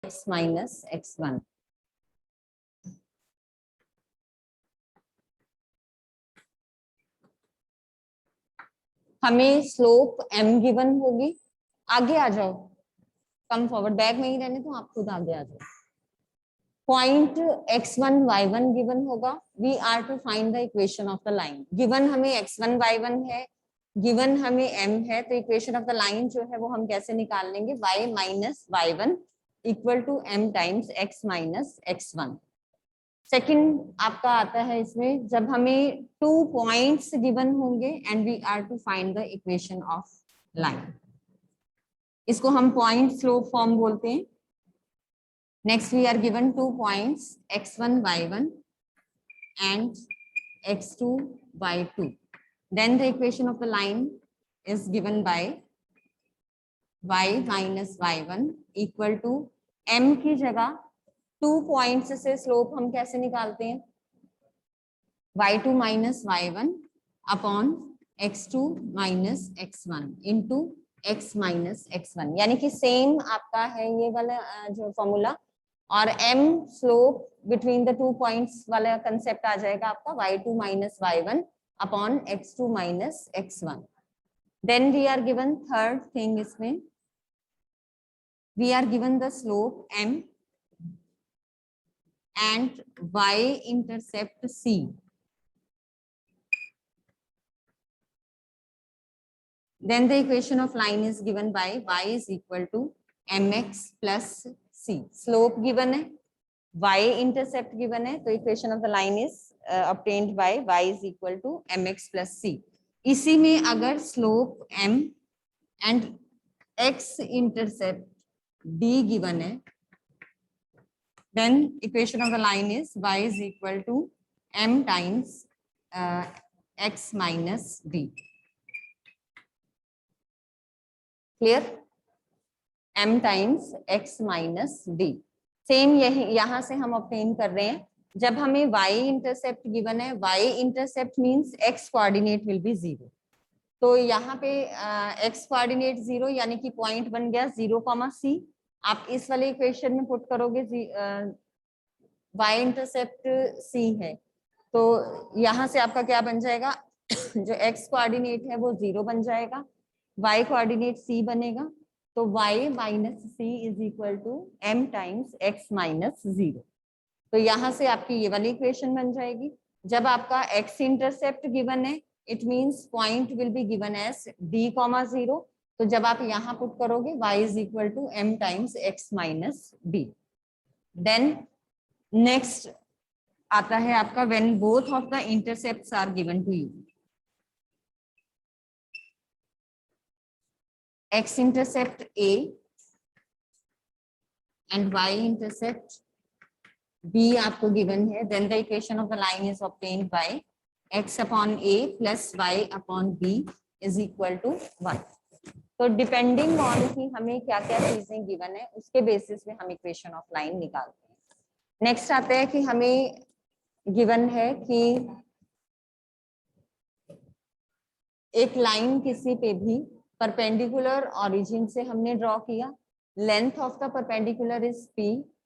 x minus x1। हमें slope m given होगी। आगे आ जाओ, कम फॉरवर्ड, बैग में ही रहने तो आप खुद आगे आ जाओ। पॉइंट x1 y1 गिवन होगा। We are to find the equation of the line. Given हमें x1 y1 है, गिवन हमें m है, तो इक्वेशन ऑफ द लाइन जो है वो हम कैसे निकाल लेंगे? y minus y1 equal to m times x minus x1। Second आपका आता है इसमें, जब हमें 2 पॉइंट्स गिवन होंगे and we are to find the equation of line. इसको हम पॉइंट स्लोप फॉर्म बोलते हैं। Next we are given 2 points x1 y1 and x2 y2. Then the equation of the line is given by y minus y1 equal to m की जगह 2 points से slope हम कैसे निकालते हैं? y2 minus y1 upon x2 minus x1 into x minus x1, यानी कि same आपका है ये वाला जो फॉर्मूला, और m slope between the 2 points वाला कंसेप्ट आ जाएगा आपका y2 minus y1 upon x2 minus x1। Then we are given third thing, इसमें we are given the slope m and y intercept c. Then the equation of line is given by y is equal to mx plus c. Slope given है, y intercept given है, तो equation of the line is obtained by y is equal to mx plus c. इसी में अगर slope m and x intercept d given है, then equation of the line is y is equal to m times x minus d. Clear? m times x minus d. Same यही यहां से हम obtain कर रहे हैं। जब हमें y इंटरसेप्ट गिवन है, y intercept means x coordinate will be 0, तो यहाँ पे x कोऑर्डिनेट 0 यानी कि पॉइंट बन गया 0, आप इस वाले इक्वेशन में पुट करोगे, y इंटरसेप्ट c है, तो यहाँ से आपका क्या बन जाएगा? जो x कोऑर्डिनेट है वो 0 बन जाएगा, y कोऑर्डिनेट c बनेगा, तो y minus c is equal to m times x minus 0। तो यहाँ से आपकी ये वाली इक्वेशन बन जाएगी। जब आपका x इंटरसेप्ट गिवन है, it means point will be given as d, 0, तो जब आप यहाँ पुट करोगे y is equal to m times x minus d। Then next आता है आपका when both of the intercepts are given to you. x intercept a and y intercept b आपको given है, then the equation of the line is obtained by x upon a plus y upon b is equal to 1। तो depending on कि हमें क्या क्या चीजें given है, उसके बेसिस पे हम इक्वेशन ऑफ लाइन निकालते हैं। नेक्स्ट आता है कि हमें गिवन है कि एक लाइन किसी पे भी परपेंडिकुलर ऑरिजिन से हमने ड्रॉ किया, length of the perpendicular is p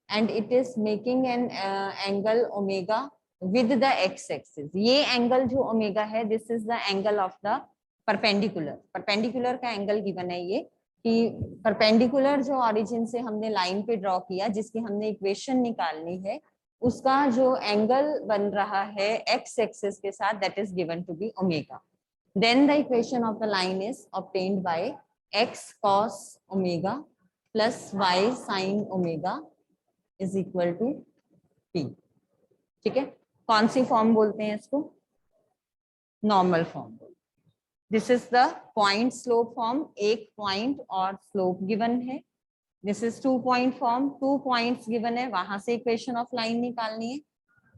and it is making an angle omega with the x axis. ये एंगल जो ओमेगा है, this is the angle of the perpendicular. Perpendicular का एंगल गिवन है ये, कि परपेंडिकुलर जो origin से हमने लाइन पे ड्रॉ किया, जिसकी हमने इक्वेशन निकालनी है, उसका जो एंगल बन रहा है x एक्सिस के साथ, that is given to be omega. Then the equation of the line is obtained by x cos omega plus y sin omega is equal to p। ठीक है, कौन सी फॉर्म बोलते हैं इसको? Normal form. This is the point slope form, एक point और slope given है। This is 2 point form, 2 points given है, वहां से इक्वेशन ऑफ लाइन निकालनी है।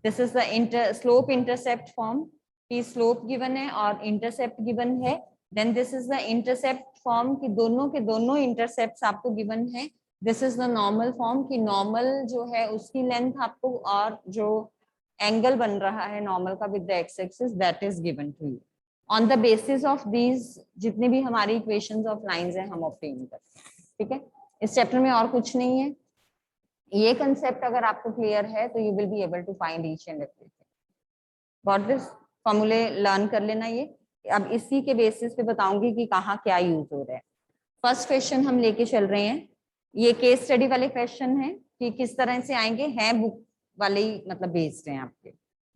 This is the slope intercept form, की स्लोप गिवन है और इंटरसेप्ट गिवन है। Then this is the intercept form की दोनों के दोनों इंटरसेप्ट्स आपको गिवन है। This is the normal form की नॉर्मल जो है उसकी लेंथ आपको, और जो एंगल बन रहा है नॉर्मल का with the x axis, that is given to you. On the basis of these जितने भी हमारी इक्वेशंस ऑफ लाइंस हैं हम ऑब्टेन करते हैं। ठीक है, इस चैप्टर में और कुछ नहीं है। ये कंसेप्ट अगर आपको क्लियर है तो you will be able to find each and everything. Got this? फॉर्मूले लर्न कर लेना ये। अब इसी के बेसिस पे बताऊंगी कि कहाँ क्या यूज हो रहा है। फर्स्ट क्वेश्चन हम लेके चल रहे हैं, ये केस स्टडी वाले क्वेश्चन है कि किस तरह से आएंगे, हैं बुक वाले ही मतलब बेस्ड हैं आपके,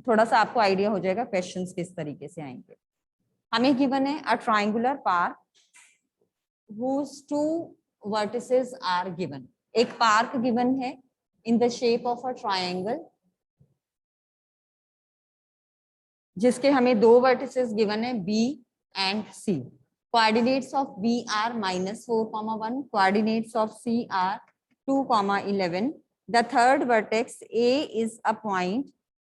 थोड़ा सा आपको आइडिया हो जाएगा क्वेश्चंस किस तरीके से आएंगे। हमें गिवन है a triangular park whose two vertices are given। एक पार्क गिवन है in the shape of a triangle, जिसके हमें दो वर्टिसेस गिवन है B and C। Coordinates of B are -4, 1, coordinates of C are 2, 11। The third vertex A is a point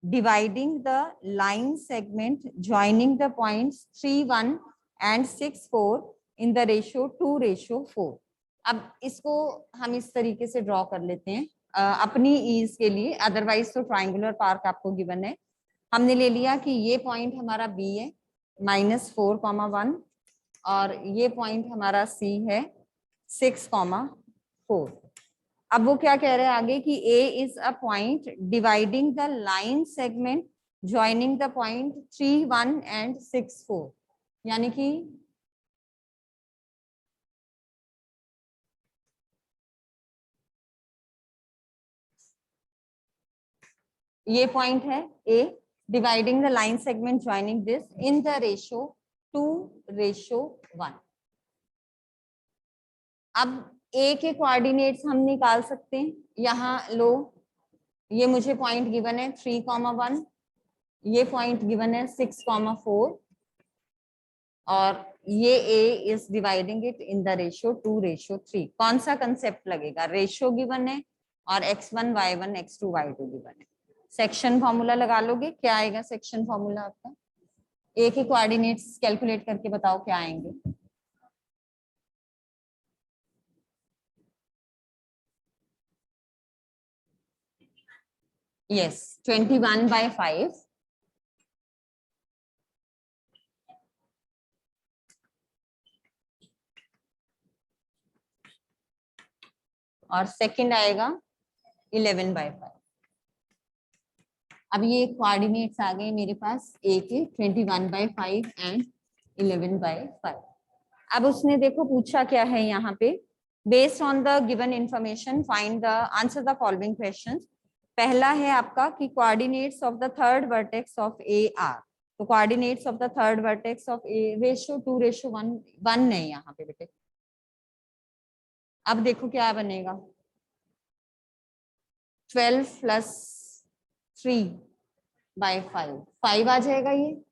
dividing the line segment joining the points 3, 1 and 6, 4 in the ratio 2:4। अब इसको हम इस तरीके से draw कर लेते हैं अपनी ईज के लिए, अदरवाइज तो ट्राइंगुलर पार्क आपको गिवन है। हमने ले लिया कि ये पॉइंट हमारा B है -4, 1 और ये पॉइंट हमारा C है 6, 4। अब वो क्या कह रहे हैं आगे कि A is a point dividing the line segment joining the point 3, 1 and 6, 4। यानी कि ये पॉइंट है A dividing the line segment joining this in the ratio 2:1। अब A के कोऑर्डिनेट्स हम निकाल सकते हैं। यहाँ लो, ये मुझे पॉइंट गिवन है 3, 1, ये पॉइंट गिवन है 6, 4 और ये A is dividing it in the ratio 2:3। कौन सा कंसेप्ट लगेगा? रेशियो गिवन है और x1 y1 x2 y2 given है। सेक्शन फॉर्मूला लगा लोगे, क्या आएगा सेक्शन फॉर्मूला आपका? A के कोऑर्डिनेट्स कैलकुलेट करके बताओ क्या आएंगे। यस 21/5 और सेकंड आएगा 11/5। अब ये कोऑर्डिनेट्स आ गए मेरे पास A के 21/5 एंड 11/5। अब उसने देखो पूछा क्या है यहाँ पे, based on the given information find the answer the following questions. पहला है आपका कि coordinates of the third vertex of A are. तो coordinates of the third vertex of A ratio 2:1 1 है यहाँ पे बेटे। अब देखो क्या बनेगा, 12 + 3/5 5 आ जाएगा ये।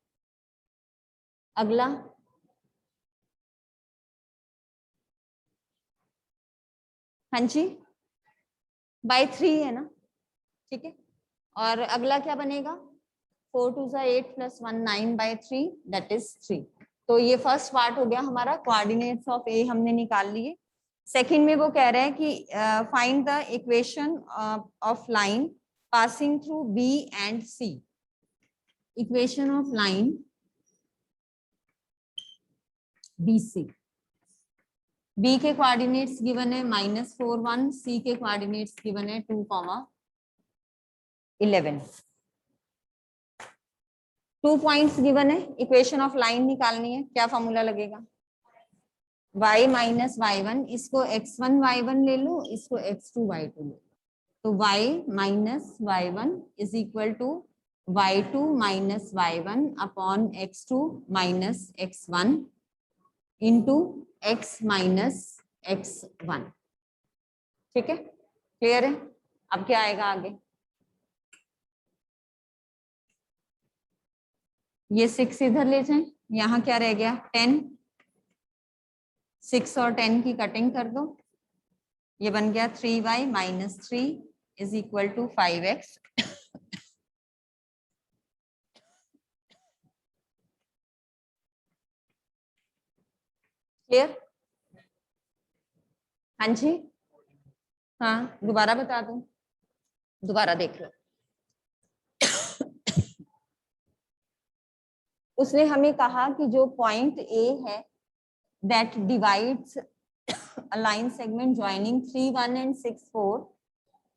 अगला हाँ जी /3 है ना, ठीक है। और अगला क्या बनेगा, 4 2 8 + 1 9/3 दैट इज 3। तो ये फर्स्ट पार्ट हो गया हमारा, कोऑर्डिनेट्स ऑफ A हमने निकाल लिए। सेकंड में वो कह रहे हैं कि find the equation of line passing through B and C। Equation of line BC। B के कोऑर्डिनेट्स गिवन है -4, 1, C के कोऑर्डिनेट्स गिवन है 2, 11। 2 पॉइंट्स गिवन है, इक्वेशन ऑफ लाइन निकालनी है, क्या फॉर्मूला लगेगा? y - y1, इसको x1 y1 ले लो, इसको x2 y2 ले लो। तो y - y1 is equal to y2 - y1 upon x2 - x1 into x - x1। ठीक है, क्लियर है? अब क्या आएगा आगे, ये 6 इधर ले जाएं, यहाँ क्या रह गया 10, 6 और 10 की कटिंग कर दो, ये बन गया 3y - 3 is equal to 5x। Clear? हाँ जी, हाँ दोबारा बता दूं, दोबारा देख लो। उसने हमें कहा कि जो पॉइंट A है that divides a line segment joining 3, 1 and 6, 4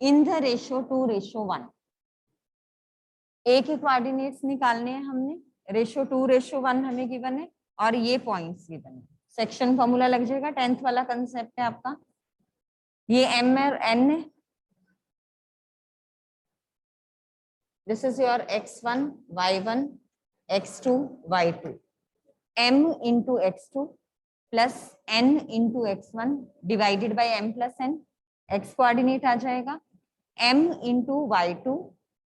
in the ratio 2:1। ए के कोऑर्डिनेट्स निकालने हैं हमने, रेशियो 2:1 हमें गिवन है और ये पॉइंट्स गिवन है। सेक्शन फॉर्मूला लग जाएगा, 10th वाला कंसेप्ट है आपका। ये m और n है, this is your x1 y1 x2 y2, m into x2 plus n into x1 divided by m plus n, x coordinate आ जाएगा, m into y2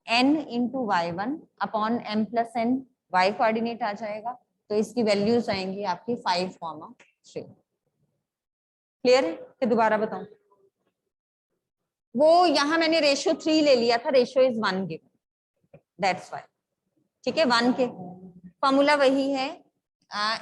n into y1 upon m plus n, y coordinate आ जाएगा। तो इसकी values आएंगी आपकी 5,3। Clear है कि दोबारा बताऊं? वो यहाँ मैंने रेशियो 3 ले लिया था, ratio is 1 given, that's why. ठीक है, 1 के फॉर्मूला वही है।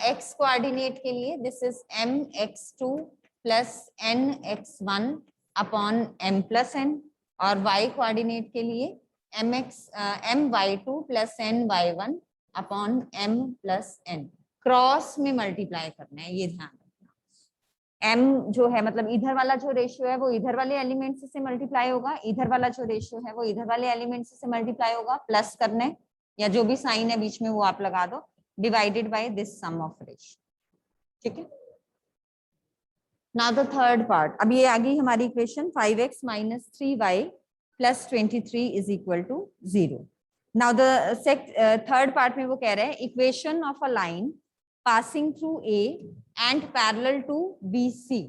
x कोऑर्डिनेट के लिए this is m x2 plus n x1 upon m plus n, और y कोऑर्डिनेट के लिए m y2 plus n y1 upon m plus n। Cross में मल्टीप्लाई करना है, ये ध्यान रखना। m जो है मतलब इधर वाला जो रेशियो है वो इधर वाले एलिमेंट से मल्टीप्लाई होगा, इधर वाला जो रेशियो है वो इधर वाले एलिमेंट से मल्टीप्लाई होगा, प्लस करना है या जो भी साइन है बीच में वो आप लगा दो, divided by this sum of ratio. ठीक है, नाउ द थर्ड पार्ट। अब ये आ गई हमारी equation 5x minus 3y plus 23 is equal to 0। Now the third part में वो कह रहे हैं equation of a line passing through A and parallel to B C.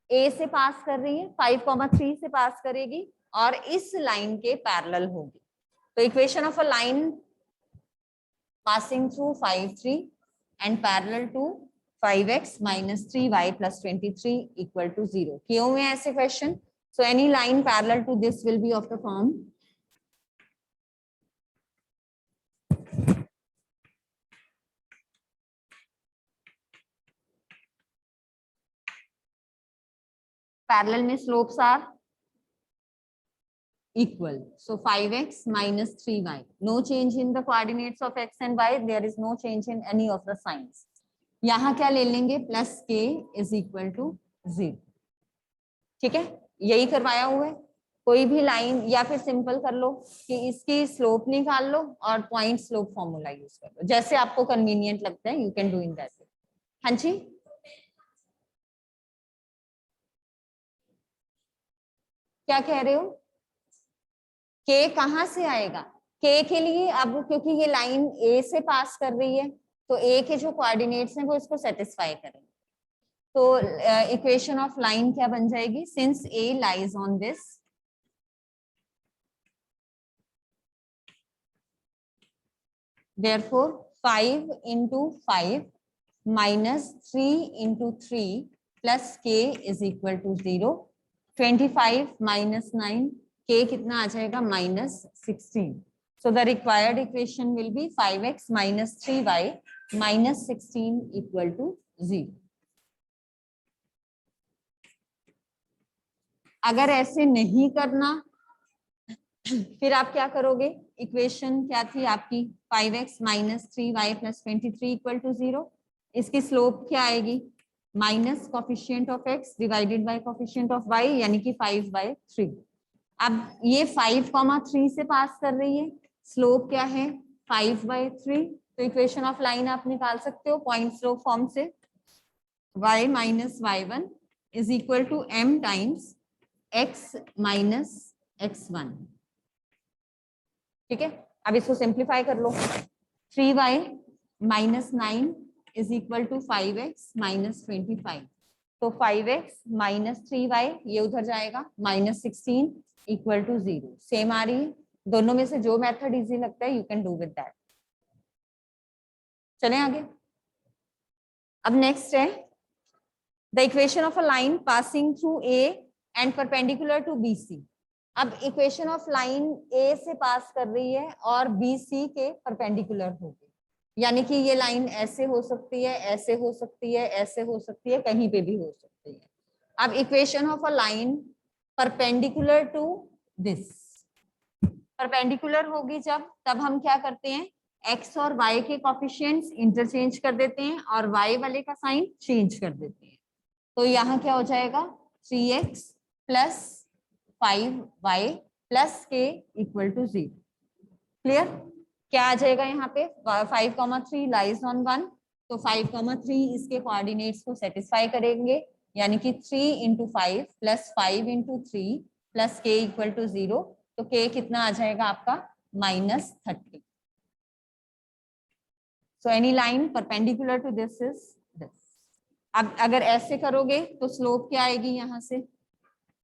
A से पास कर रही है, 5,3 से पास करेगी और इस लाइन के पैरेलल होगी। तो equation of a line passing through 5, 3 and parallel to 5x minus 3y plus 23 equal to 0. किए हुए हैं ऐसे question. So any line parallel to this will be of the form parallel में slopes are equal. So 5x minus 3y. No change in the coordinates of x and y. There is no change in any of the signs. यहाँ क्या ले लेंगे, plus k is equal to 0। ठीक है, यही करवाया हुआ है। कोई भी लाइन या फिर सिंपल कर लो कि इसकी स्लोप निकाल लो और पॉइंट स्लोप फॉर्मूला यूज कर लो, जैसे आपको कन्वीनियंट लगता है, you can do in that way. हाँ जी, क्या कह रहे हो? k कहाँ से आएगा? k के लिए अब क्योंकि ये लाइन a से पास कर रही है तो a के जो कोऑर्डिनेट्स हैं वो इसको सेटिस्फाई करेंगे। तो इक्वेशन ऑफ लाइन क्या बन जाएगी, since a lies on this, therefore 5 into 5 minus 3 into 3 plus k is equal to 0. 25 minus 9, k कितना आ जाएगा, minus 16. So the required equation will be 5x minus 3y minus 16 equal to 0. अगर ऐसे नहीं करना फिर आप क्या करोगे, इक्वेशन क्या थी आपकी, 5x minus 3y plus 23 equal to 0। इसकी स्लोप क्या आएगी, minus coefficient of x divided by coefficient of y, यानी कि 5/3। अब ये 5,3 से पास कर रही है, स्लोप क्या है 5/3। तो इक्वेशन ऑफ लाइन आप निकाल सकते हो पॉइंट स्लोप फॉर्म से, y minus y1 is equal to m times x minus x1। ठीक है, अब इसको सिंप्लीफाई कर लो, 3y minus 9 is equal to 5x minus 25। तो 5x माइनस 3y ये उधर जाएगा, माइनस 16 इक्वल टू 0। सेम आ रही है, दोनों में से जो मेथड इजी लगता है you can do with that. चलें आगे। अब नेक्स्ट है the equation of a line passing through A and perpendicular to B C. अब इक्वेशन ऑफ लाइन ए से पास कर रही है और बी सी के परपेंडिकुलर होगी, यानी कि ये लाइन ऐसे हो सकती है, ऐसे हो सकती है, ऐसे हो सकती है, कहीं पे भी हो सकती है। अब equation of a line perpendicular to this, perpendicular होगी जब, तब हम क्या करते हैं, x और y के कोफिशिएंट्स इंटरचेंज कर देते हैं और y वाले का साइन चेंज कर देते हैं। तो यहाँ क्या हो जाएगा, 3x plus 5y plus k equal to 0। Clear? क्या आ जाएगा यहाँ पे? 5,3 लाइज ऑन 1, तो 5,3 इसके कोऑर्डिनेट्स को सेटिस्फाई करेंगे, यानी कि 3 into 5 plus 5 into 3 plus k equal to 0। तो k कितना आ जाएगा आपका? -30। So any line perpendicular to this is this. अब अगर ऐसे करोगे तो स्लोप क्या आएगी? यहाँ से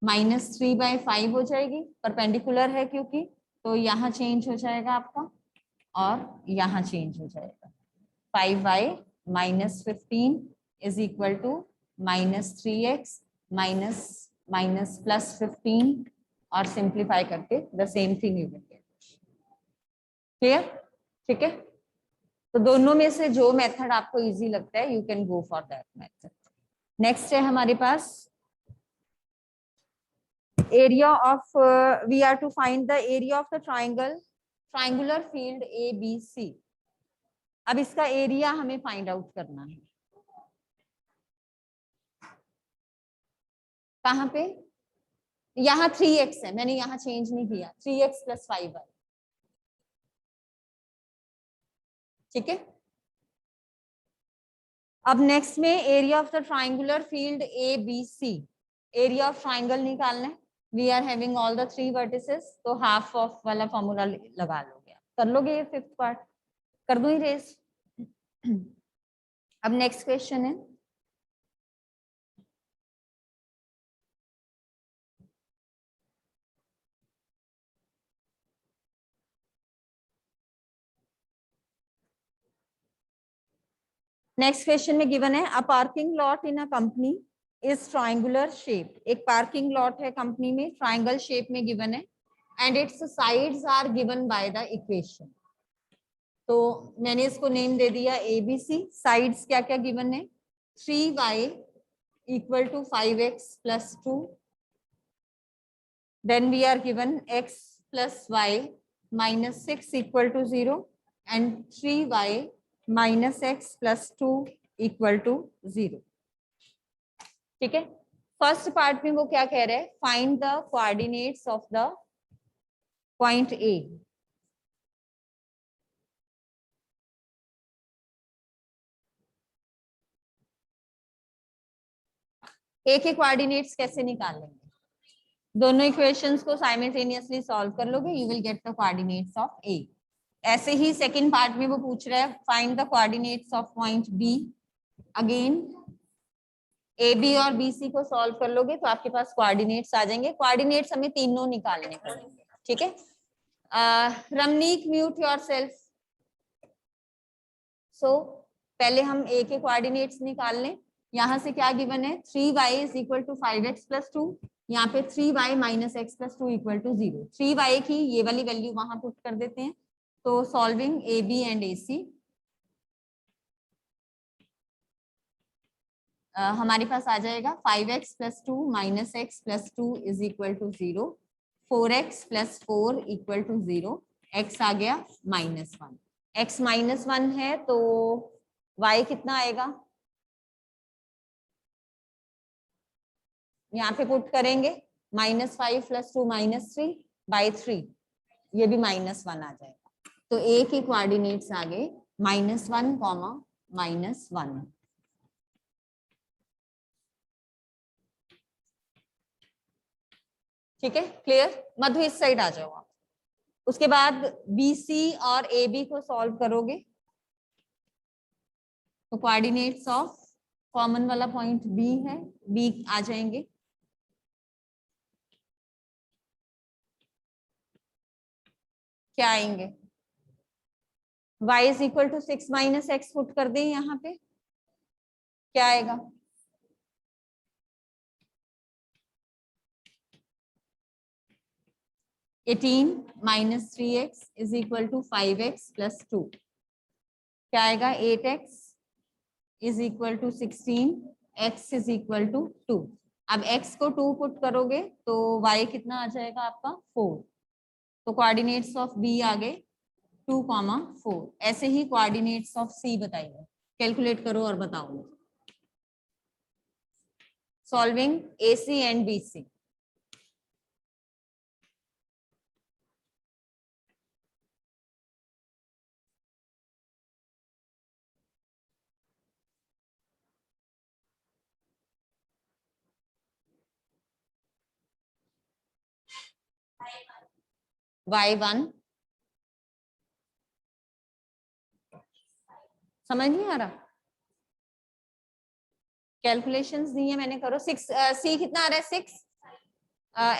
-3/5 हो जाएगी, परपेंडिकुलर है क्योंकि, तो यहाँ चेंज हो जाएगा आपका और यहाँ चेंज हो जाएगा। 5y -15 is equal to -3x minus plus 15 और सिंप्लीफाई करके the same thing you will get. Clear? ठीक है, तो दोनों में से जो मेथड आपको इजी लगता है you can go for that method. Next है हमारे पास area of, we are to find the area of the triangular field ABC। अब इसका एरिया हमें फाइंड आउट करना है। कहाँ पे? यहाँ 3x है, मैंने यहाँ चेंज नहीं किया, 3x प्लस 5y। ठीक है, अब नेक्स्ट में area of the triangular field ABC, area of triangle निकालना है। We are having all the 3 vertices, तो हाफ ऑफ वाला फॉर्मूला लगा लोगे। कर लोगे ये 5th पार्ट? कर दूं रेस? अब नेक्स्ट क्वेश्चन है, नेक्स्ट क्वेश्चन में गिवन है a parking lot in a company is triangular shape. एक पार्किंग लॉट है कंपनी में, ट्राइंगल शेप में गिवन है, and its sides are given by the equation. तो मैंने इसको नेम दे दिया ABC। साइड्स क्या क्या गिवन है? 3y equal to 5x plus 2, then we are given x plus y minus 6 equal to 0 and 3y minus x plus 2 equal to 0। ठीक है, first part में वो क्या कह रहे हैं? Find the coordinates of the point A। A के coordinates कैसे निकालेंगे? दोनों इक्वेशंस को साइमल्टेनियसली सॉल्व कर लोगे, you will get the coordinates of A। ऐसे ही सेकंड पार्ट में वो पूछ रहा है find the coordinates of point B। Again AB और BC को सॉल्व कर लोगे तो आपके पास कोऑर्डिनेट्स आ जाएंगे। कोऑर्डिनेट्स हमें तीनों निकालने पड़ेंगे। ठीक है, रमनीक म्यूट योरसेल्फ। सो पहले हम A के कोऑर्डिनेट्स निकाल लें। यहाँ से क्या गिवन है? 3y is equal to 5x plus 2, यहाँ पे 3y minus x plus 2 equal to 0। 3y की ये वाली वैल्यू वहां पुट कर देते हैं, तो सॉल्विंग AB एंड AC हमारे पास आ जाएगा 5x plus 2 minus x plus 2 is equal to 0, 4x plus 4 equal to 0, x आ गया -1। x -1 है तो y कितना आएगा? यहाँ पे पुट करेंगे -5 प्लस 2 -3/3, ये भी -1 आ जाएगा। तो A के कोऑर्डिनेट्स आ गए -1, -1। ठीक है, क्लियर? मधु इस साइड आ जाओ आप। उसके बाद BC और AB को सॉल्व करोगे तो कोऑर्डिनेट्स ऑफ कॉमन वाला पॉइंट B है, B आ जाएंगे। क्या आएंगे? y is equal to 6 minus x put कर दें, यहाँ पे क्या आएगा? Minus 3x is equal to 5x plus 2। क्या आएगा? 8x is equal to 16, x is equal to 2। अब x को 2 पुट करोगे तो y कितना आ जाएगा आपका? 4। तो कोऑर्डिनेट्स ऑफ B आ गए 2, 4। ऐसे ही कोऑर्डिनेट्स ऑफ C बताइए, कैलकुलेट करो और बताओ। Solving AC and BC। y1 समझ नहीं आ रहा, कैलकुलेशंस दी है मैंने, करो। 6 सी कितना आ रहा है 6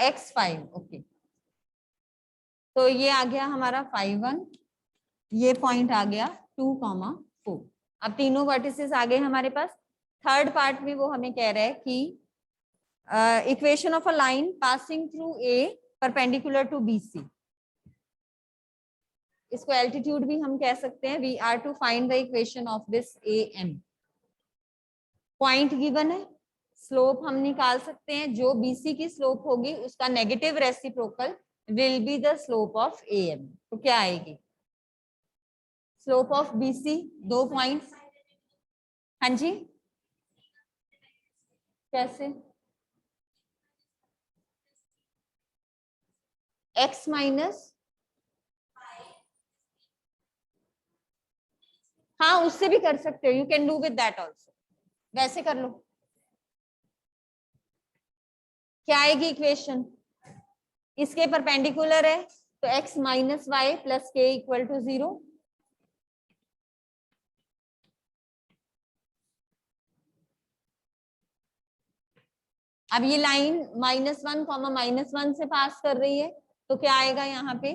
x5 ओके। तो ये आ गया हमारा 5 1, ये पॉइंट आ गया 2,4। अब तीनों वर्टिसेस आ गए हमारे पास। थर्ड पार्ट में वो हमें कह रहा है कि equation of a line passing through A perpendicular to BC, इसको एल्टीट्यूड भी हम कह सकते हैं। We are to find the equation of this AM। Point given है, स्लोप हम निकाल सकते हैं, जो BC की स्लोप होगी उसका negative reciprocal will be the slope of AM। तो क्या आएगी स्लोप ऑफ BC? 2 पॉइंट्स। हाँ जी, कैसे? x माइनस, हाँ उससे भी कर सकते हो, you can do with that also, वैसे कर लो। क्या आएगी इक्वेशन? इसके परपेंडिकुलर है तो x माइनस वाई प्लस के इक्वल टू 0। अब ये लाइन -1, -1 से पास कर रही है, तो क्या आएगा यहाँ पे?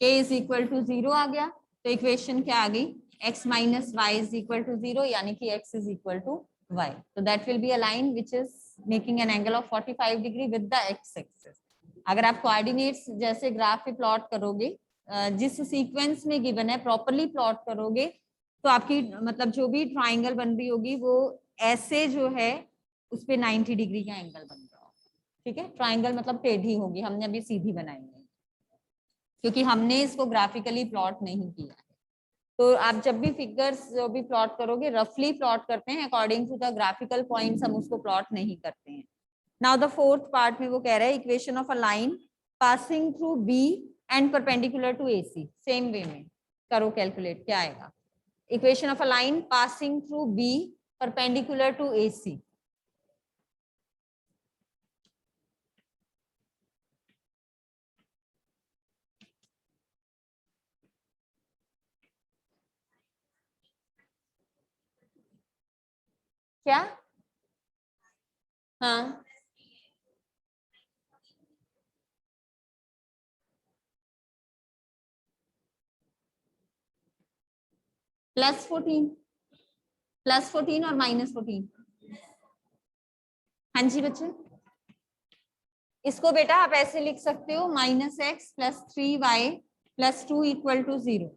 k इज इक्वल टू 0 आ गया। तो इक्वेशन क्या आ गई? x minus y is equal to 0, यानी कि x is equal to y। तो that will be a line which is making an angle of 45 degree with the x axis. अगर आप कोऑर्डिनेट्स जैसे ग्राफ पे प्लॉट करोगे, जिस सीक्वेंस में गिवन है प्रॉपरली प्लॉट करोगे, तो आपकी मतलब जो भी ट्राइंगल बन रही होगी वो ऐसे जो है उस पे 90 डिग्री का एंगल बन रहा होगा। ठीक है, ट्राइंगल मतलब टेढ़ी होगी, हमने अभी सीधी बनाई है क्योंकि हमने इसको ग्राफिकली प्लॉट नहीं किया है। तो आप जब भी फिगर्स जो भी प्लॉट करोगे रफली प्लॉट करते हैं, according to the graphical points हम उसको प्लॉट नहीं करते हैं। नाउ द फोर्थ पार्ट में वो कह रहा है equation of a line passing through B and perpendicular to AC। Same way में करो कैलकुलेट, क्या आएगा? Equation of a line passing through B perpendicular to AC। क्या? हाँ +14 और -14। हाँ जी बच्चे, इसको बेटा आप ऐसे लिख सकते हो -x + 3y + 2 = 0।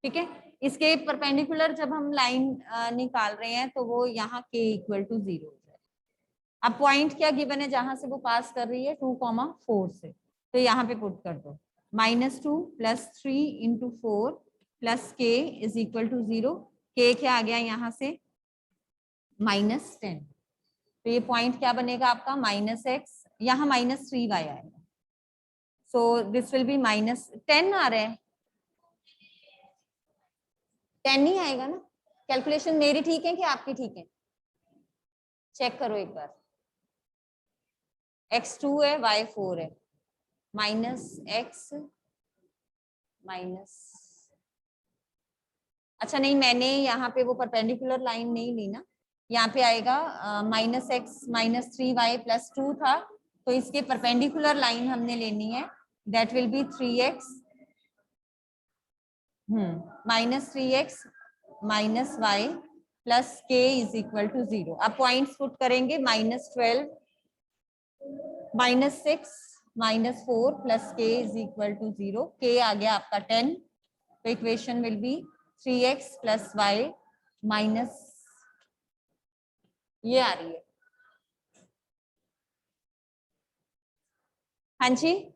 ठीक है, इसके परपेंडिकुलर जब हम लाइन निकाल रहे हैं तो वो यहाँ k = 0 हो जाए। अब पॉइंट क्या गिवन है जहां से वो पास कर रही है? 2,4 से, तो यहाँ पे पुट कर दो -2 + 3 × 4 + k = 0। k क्या आ गया यहाँ से? -10। तो ये पॉइंट क्या बनेगा आपका? -x, यहाँ -3y आएगा। सो दिस विल बी -10 आ रहा है, 10 नहीं आएगा ना? कैलकुलेशन मेरी ठीक है कि आपकी ठीक है? चेक करो एक बार। x2 है, y4 है, -x माइनस, अच्छा नहीं, मैंने यहाँ पे वो परपेंडिकुलर लाइन नहीं ली ना, यहाँ पे आएगा -x - 3y + 2 था, तो इसके परपेंडिकुलर लाइन हमने लेनी है, that will B 3x -3x - y + k = 0। अब पॉइंट्स पुट करेंगे, -12 -6 -4 + k = 0। k आ गया आपका 10। तो equation will be 3x + y minus, ये आ रही है। हाँ जी,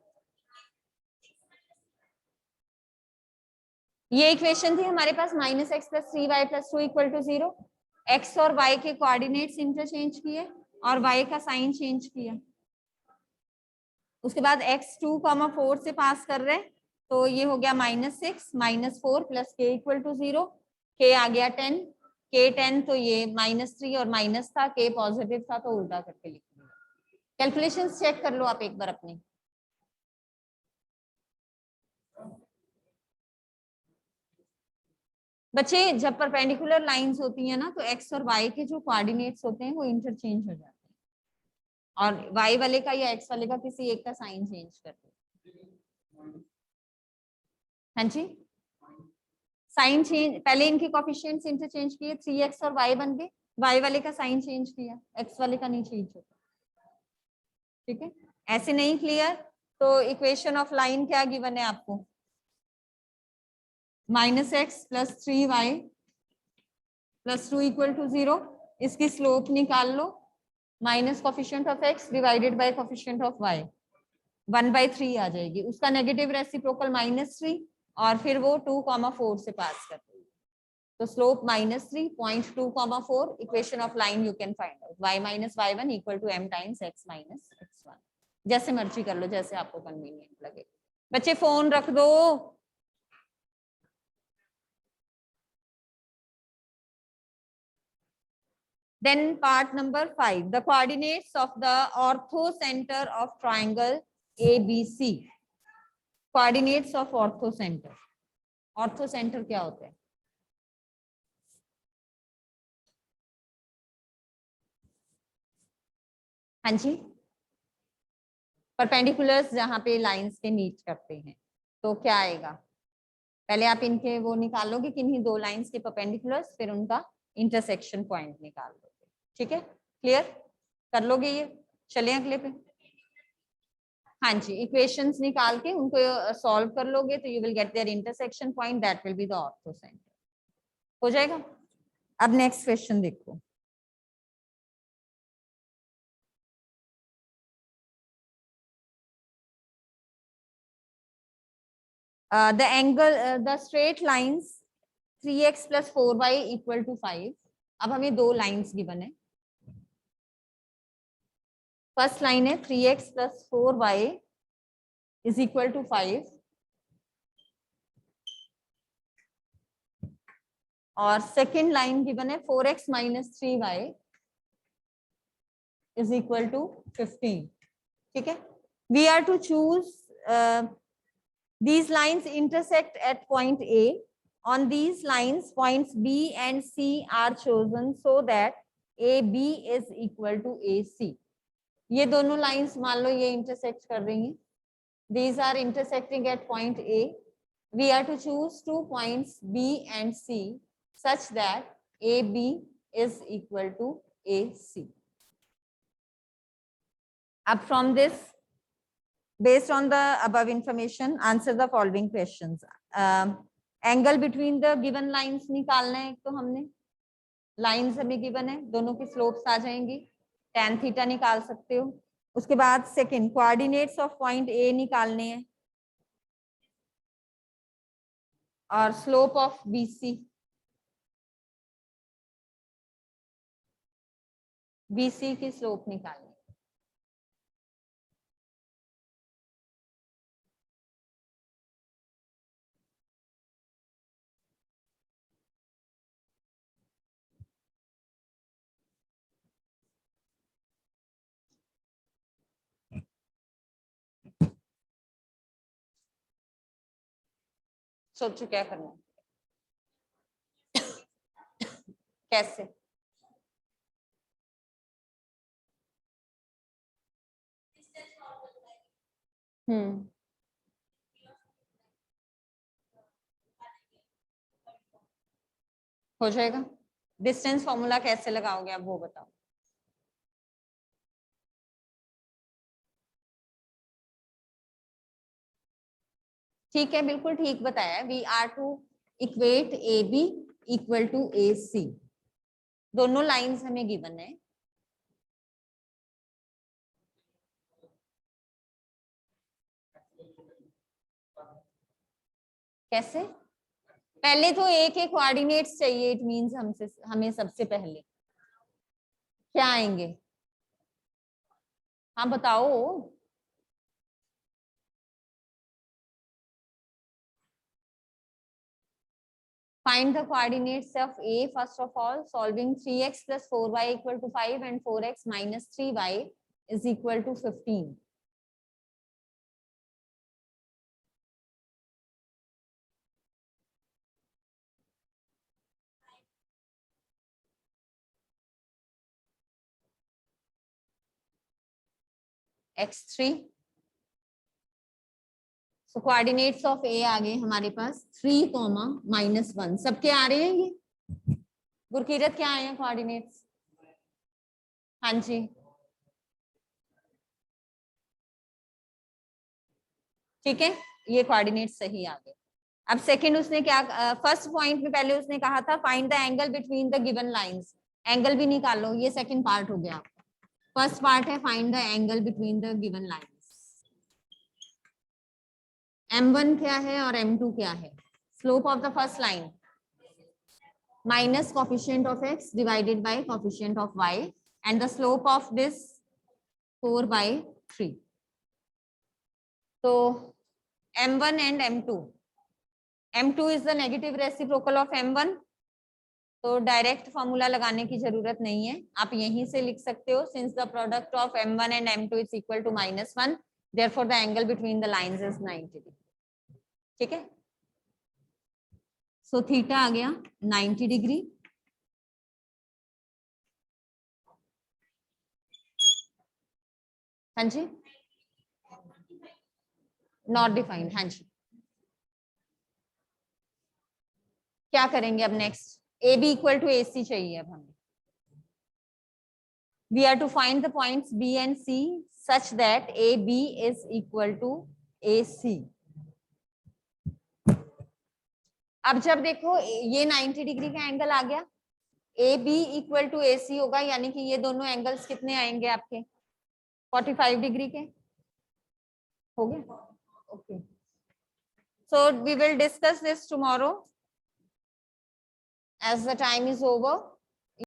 ये इक्वेशन थी हमारे पास -x + 3y + 2 = 0। x और y के कोऑर्डिनेट्स इंटरचेंज किए और y का साइन चेंज किया। उसके बाद x 2,4 से पास कर रहे हैं, तो ये हो गया -6 -4 + k = 0। k आ गया 10, k 10, तो ये -3 और माइनस था, k पॉजिटिव था तो उल्टा करके लिख दिया। कैलकुलेशंस चेक कर लो आप एक बार अपनी। बच्चे जब परपेंडिकुलर लाइंस होती है ना तो एक्स और वाई के जो कोऑर्डिनेट्स होते हैं वो इंटरचेंज हो जाते हैं, और वाई वाले का या एक्स वाले का किसी एक का साइन चेंज कर दो। हाँ जी, साइन चेंज, पहले इनके कोफिशिएंट्स इंटरचेंज किए, 3x और y बन गए, y वाले का साइन चेंज किया, x वाले का नहीं चेंज होता। ठीक है, ऐसे नहीं क्लियर तो इक्वेशन ऑफ लाइन क्या गिवन है आपको, -x + 3y + 2 = 0। इसकी स्लोप निकाल लो, minus coefficient of x divided by coefficient of y, 1/3 आ जाएगी। उसका नेगेटिव रेसिप्रोकल -3 और फिर वो 2,4 से पास कर देगी, तो slope -3, 0.2,4, equation of line you can find out, y - y1 = m × x - x1। जैसे मर्जी कर लो, जैसे आपको कन्वीनियंट लगे। बच्चे फोन रख दो। Then part number 5, the coordinates of the orthocenter of triangle ABC. Coordinates of orthocenter. Orthocenter क्या होते हैं? हाँ जी, परपेंडिकुलर्स जहां पे लाइंस के मीट करते हैं, तो क्या आएगा? पहले आप इनके वो निकालोगे किन्हीं दो लाइंस के परपेंडिकुलर्स, फिर उनका इंटरसेक्शन पॉइंट निकाल लोगे। ठीक है, क्लियर कर लोगे ये? चलिए अगले पे। हाँ जी, इक्वेशंस निकाल के उनको सॉल्व कर लोगे तो you will get their intersection point, that will be the orthocentre. हो जाएगा। अब नेक्स्ट क्वेश्चन देखो। The angle, the straight lines 3x + 4y = 5। अब हमें दो लाइंस गिवन है। फर्स्ट लाइन है 3x + 4y = 5, और सेकेंड लाइन गिवन है 4x - 3y = 15। ठीक है, we are to choose these lines intersect at point A. On these lines points B and C are chosen so that AB is equal to AC. ये दोनों lines मान लो ये intersect कर रही हैं, these are intersecting at point A. We are to choose two points B and C such that AB is equal to AC. Up from this, based on the above information, answer the following questions. Angle between the given lines निकालना है। तो हमने lines हमें given है, दोनों की slopes आ जाएंगी, tan theta निकाल सकते हो। उसके बाद second, coordinates of point A निकालने हैं, और स्लोप ऑफ बीसी, बीसी की स्लोप निकालनी। सोचो क्या करना है, कैसे? हो जाएगा। डिस्टेंस फॉर्मूला कैसे लगाओगे आप वो बताओ। ठीक है, बिल्कुल ठीक बताया। We are to equate A B equal to A C, दोनों लाइंस हमें गिवन है। कैसे? पहले तो ए के कोऑर्डिनेट्स चाहिए, इट मींस हमसे हमें सबसे पहले क्या आएंगे? हाँ बताओ। Find the coordinates of A first of all, solving 3x + 4y = 5 and 4x - 3y is equal to 15. x3. So coordinates of a आ गए हमारे पास 3, -1. सबके आ रहे हैं ये? गुरकीरत क्या आए हैं कोऑर्डिनेट्स? हाँ जी, ठीक है, ये कोऑर्डिनेट सही आ गए. अब सेकंड उसने क्या, फर्स्ट पॉइंट में पहले उसने कहा था find the angle between the given lines. Angle भी निकाल लो, ये सेकंड पार्ट हो गया. फर्स्ट पार्ट है find the angle between the given lines. m1 क्या है और m2 क्या है? Slope of the first line minus coefficient of x divided by coefficient of y, and the slope of this 4/3. So m1 and m2. m2 is the negative reciprocal of m1. तो direct formula लगाने की जरूरत नहीं है, आप यहीं से लिख सकते हो. Since the product of m1 and m2 is equal to -1, therefore the angle between the lines is 90 degree. ठीक है, सो थीटा आ गया 90 डिग्री. हाँ जी, नॉट डिफाइंड. हाँ जी, क्या करेंगे अब next? A B equal to A C चाहिए अब हमें. We are to find the points B and C such that A B is equal to A C. अब जब देखो ये 90 डिग्री का एंगल आ गया, ए बी इक्वल टू ए सी होगा, यानी कि ये दोनों एंगल्स कितने आएंगे आपके? 45 डिग्री के हो गए. Okay, so we will discuss this tomorrow as the time is over.